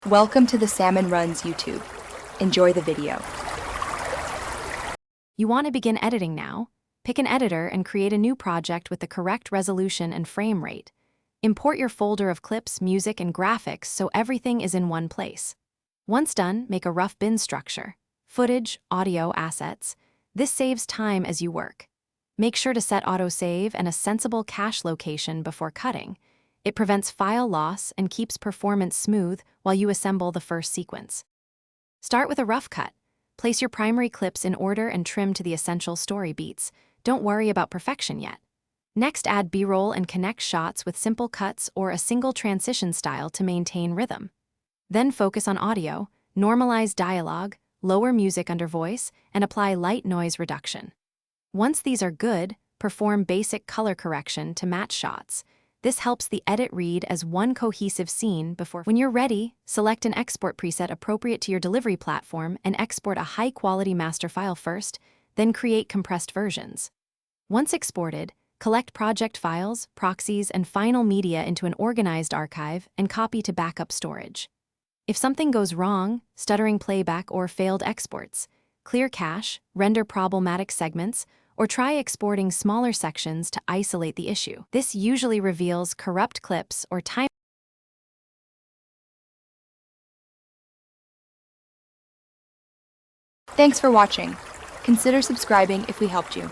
Welcome to the Salmon Runs YouTube. Enjoy the video. You want to begin editing now? Pick an editor and create a new project with the correct resolution and frame rate. Import your folder of clips, music, and graphics so everything is in one place. Once done, make a rough bin structure. Footage, audio, assets. This saves time as you work. Make sure to set autosave and a sensible cache location before cutting. It prevents file loss and keeps performance smooth while you assemble the first sequence. Start with a rough cut. Place your primary clips in order and trim to the essential story beats. Don't worry about perfection yet. Next, add B-roll and connect shots with simple cuts or a single transition style to maintain rhythm. Then focus on audio, normalize dialogue, lower music under voice, and apply light noise reduction. Once these are good, perform basic color correction to match shots. This helps the edit read as one cohesive scene before. When you're ready, select an export preset appropriate to your delivery platform and export a high-quality master file first, then create compressed versions. Once exported, collect project files, proxies, and final media into an organized archive and copy to backup storage. If something goes wrong, stuttering playback or failed exports, clear cache, render problematic segments, or try exporting smaller sections to isolate the issue. This usually reveals corrupt clips or time. Thanks for watching. Consider subscribing if we helped you.